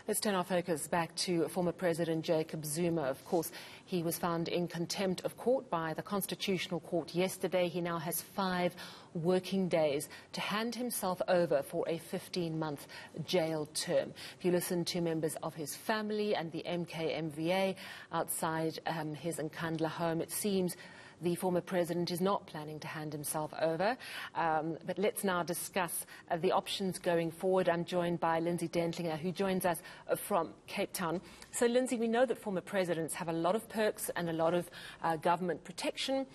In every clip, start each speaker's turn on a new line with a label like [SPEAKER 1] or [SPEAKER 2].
[SPEAKER 1] Let's turn our focus back to former President Jacob Zuma. Of course, he was found in contempt of court by the Constitutional Court yesterday. He now has 5 working days to hand himself over for a 15-month jail term. If you listen to members of his family and the MK-MVA outside his eNCA home, it seems the former president is not planning to hand himself over. But let's now discuss the options going forward. I'm joined by Lindsay Dentlinger, who joins us from Cape Town. So, Lindsay, we know that former presidents have a lot of perks and a lot of government protection.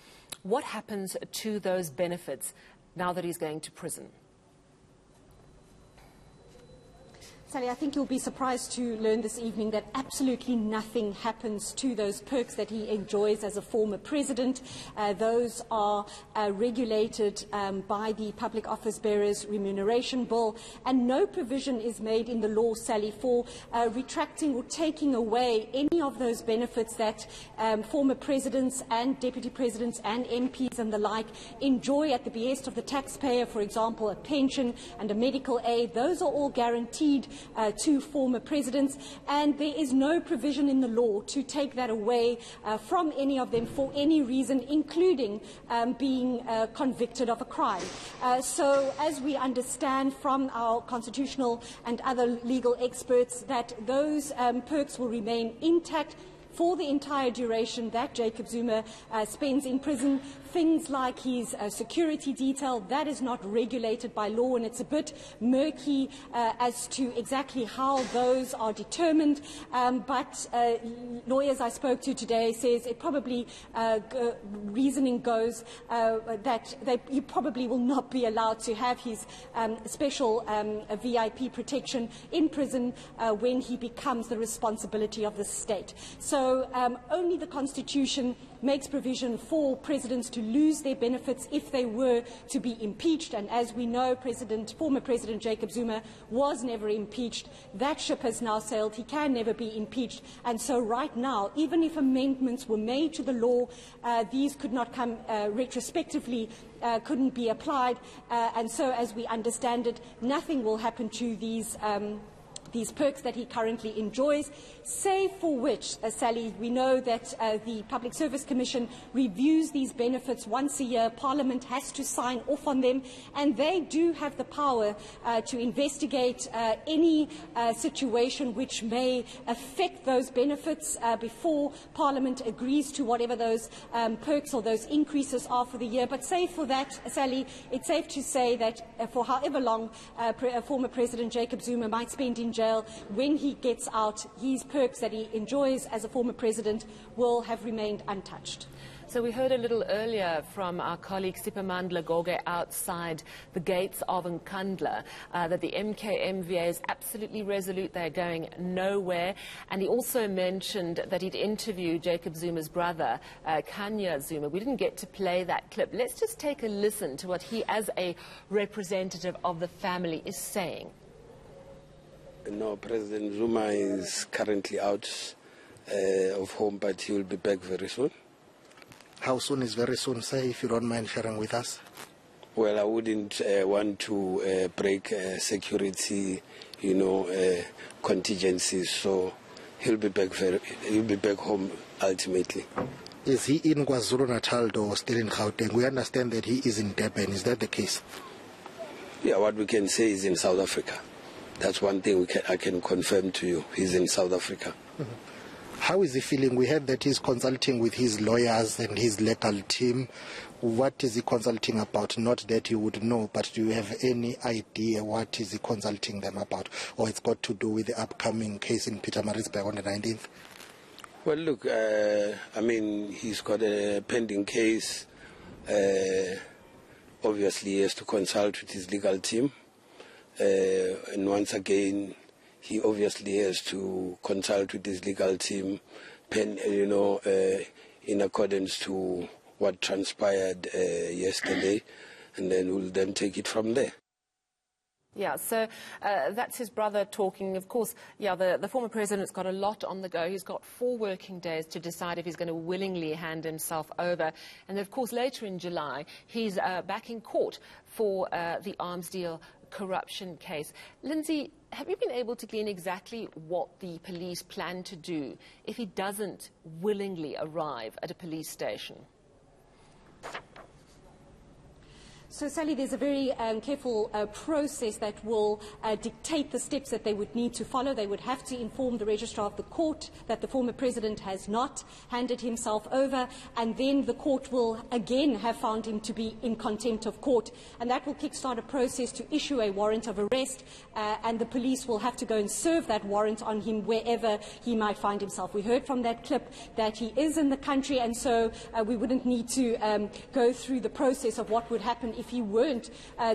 [SPEAKER 1] What happens to those benefits now that he's going to prison?
[SPEAKER 2] Sally, I think you'll be surprised to learn this evening that absolutely nothing happens to those perks that he enjoys as a former president. Those are regulated by the Public Office Bearers Remuneration Bill, and no provision is made in the law, Sally, for retracting or taking away any of those benefits that former presidents and deputy presidents and MPs and the like enjoy at the behest of the taxpayer. For example, a pension and a medical aid. Those are all guaranteed to former presidents, and there is no provision in the law to take that away from any of them for any reason, including being convicted of a crime. So, as we understand from our constitutional and other legal experts, that those perks will remain intact for the entire duration that Jacob Zuma spends in prison. Things like his security detail, that is not regulated by law, and it's a bit murky as to exactly how those are determined. But lawyers I spoke to today says it probably, reasoning goes that he probably will not be allowed to have his special VIP protection in prison when he becomes the responsibility of the state. So only the Constitution makes provision for presidents to lose their benefits if they were to be impeached. And as we know, former President Jacob Zuma was never impeached. That ship has now sailed. He can never be impeached. And so right now, even if amendments were made to the law, these could not come retrospectively, couldn't be applied. And so, as we understand it, nothing will happen to these perks that he currently enjoys, save for which, Sally, we know that the Public Service Commission reviews these benefits once a year. Parliament has to sign off on them, and they do have the power to investigate any situation which may affect those benefits before Parliament agrees to whatever those perks or those increases are for the year. But save for that, Sally, it's safe to say that for however long former President Jacob Zuma might spend in jail, when he gets out, his perks that he enjoys as a former president will have remained untouched.
[SPEAKER 1] So we heard a little earlier from our colleague Sipamandla Goge outside the gates of eNCA that the MK-MVA is absolutely resolute. They're going nowhere. And he also mentioned that he'd interviewed Jacob Zuma's brother, Kanya Zuma. We didn't get to play that clip. Let's just take a listen to what he, as a representative of the family, is saying.
[SPEAKER 3] No, President Zuma is currently out of home, but he will be back very soon.
[SPEAKER 4] How soon is very soon, say, if you don't mind sharing with us?
[SPEAKER 3] Well, I wouldn't want to break security, contingencies, so he'll be back home ultimately.
[SPEAKER 4] Is he in KwaZulu-Natal or still in Gauteng? We understand that he is in Durban. Is that the case?
[SPEAKER 3] Yeah, what we can say is in South Africa. That's one thing I can confirm to you. He's in South Africa.
[SPEAKER 4] Mm-hmm. How is he feeling? We heard that he's consulting with his lawyers and his legal team. What is he consulting about? Not that you would know, but do you have any idea what is he consulting them about? Or it's got to do with the upcoming case in Pietermaritzburg on the 19th?
[SPEAKER 3] Well, look, he's got a pending case. Obviously, he has to consult with his legal team. And once again, he obviously has to consult with his legal team, in accordance to what transpired yesterday, and then we'll then take it from there.
[SPEAKER 1] Yeah, so that's his brother talking. Of course, yeah, the former president's got a lot on the go. He's got 4 working days to decide if he's going to willingly hand himself over. And, of course, later in July, he's back in court for the arms deal corruption case. Lindsay, have you been able to glean exactly what the police plan to do if he doesn't willingly arrive at a police station?
[SPEAKER 2] So, Sally, there's a very careful process that will dictate the steps that they would need to follow. They would have to inform the registrar of the court that the former president has not handed himself over, and then the court will again have found him to be in contempt of court. And that will kickstart a process to issue a warrant of arrest, and the police will have to go and serve that warrant on him wherever he might find himself. We heard from that clip that he is in the country, and so we wouldn't need to go through the process of what would happen if he weren't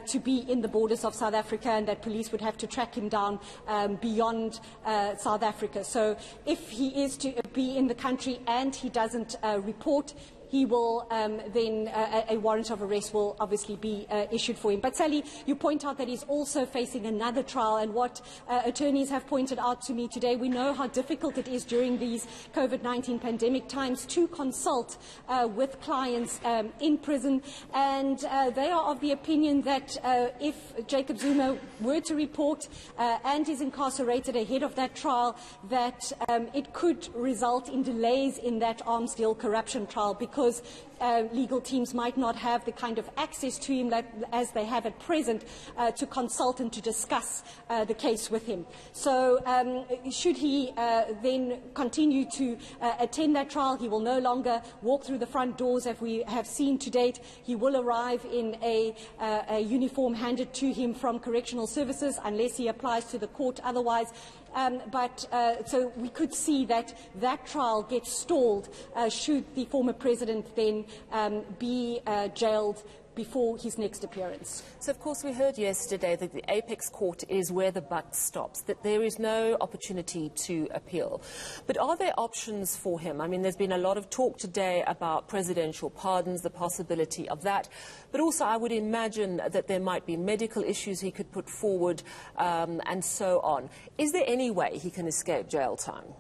[SPEAKER 2] to be in the borders of South Africa, and that police would have to track him down beyond South Africa. So if he is to be in the country and he doesn't report, he will then a warrant of arrest will obviously be issued for him. But Sally, you point out that he's also facing another trial, and what attorneys have pointed out to me today, we know how difficult it is during these COVID-19 pandemic times to consult with clients in prison, and they are of the opinion that if Jacob Zuma were to report and is incarcerated ahead of that trial, that it could result in delays in that arms deal corruption trial, because legal teams might not have the kind of access to him as they have at present to consult and to discuss the case with him. So should he then continue to attend that trial, he will no longer walk through the front doors as we have seen to date. He will arrive in a uniform handed to him from correctional services unless he applies to the court otherwise. So we could see that trial gets stalled should the former president then be jailed before his next appearance.
[SPEAKER 1] So, of course, we heard yesterday that the apex court is where the buck stops, that there is no opportunity to appeal. But are there options for him? I mean, there's been a lot of talk today about presidential pardons, the possibility of that. But also, I would imagine that there might be medical issues he could put forward and so on. Is there any way he can escape jail time?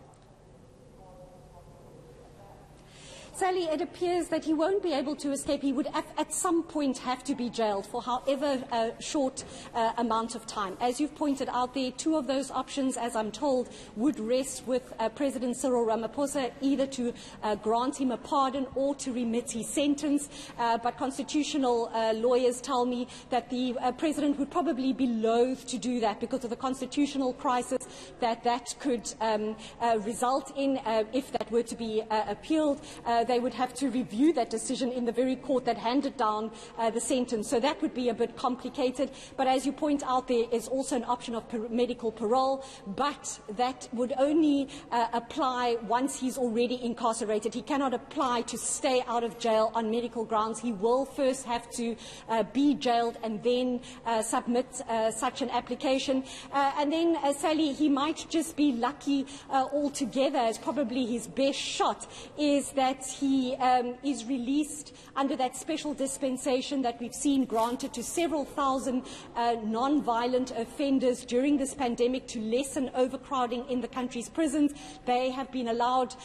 [SPEAKER 2] Sally, it appears that he won't be able to escape. He would at some point have to be jailed for however short amount of time. As you've pointed out there, two of those options, as I'm told, would rest with President Cyril Ramaphosa, either to grant him a pardon or to remit his sentence. But constitutional lawyers tell me that the President would probably be loath to do that because of the constitutional crisis that could result in if that were to be appealed. They would have to review that decision in the very court that handed down the sentence. So that would be a bit complicated. But as you point out, there is also an option of medical parole, but that would only apply once he's already incarcerated. He cannot apply to stay out of jail on medical grounds. He will first have to be jailed and then submit such an application. And then, Sally, he might just be lucky altogether, as probably his best shot is that he is released under that special dispensation that we've seen granted to several thousand non-violent offenders during this pandemic to lessen overcrowding in the country's prisons. They have been allowed,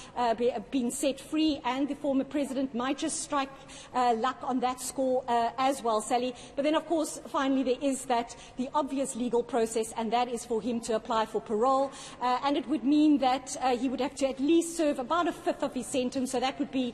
[SPEAKER 2] been set free, and the former president might just strike luck on that score as well, Sally. But then, of course, finally there is the obvious legal process, and that is for him to apply for parole. And it would mean that he would have to at least serve about a fifth of his sentence, so that would be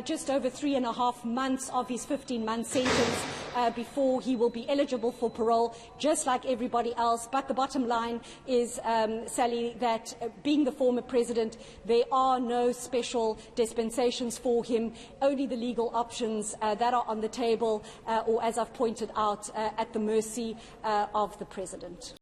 [SPEAKER 2] just over 3.5 months of his 15-month sentence before he will be eligible for parole, just like everybody else. But the bottom line is, Sally, that being the former president, there are no special dispensations for him, only the legal options that are on the table, or, as I've pointed out, at the mercy of the president.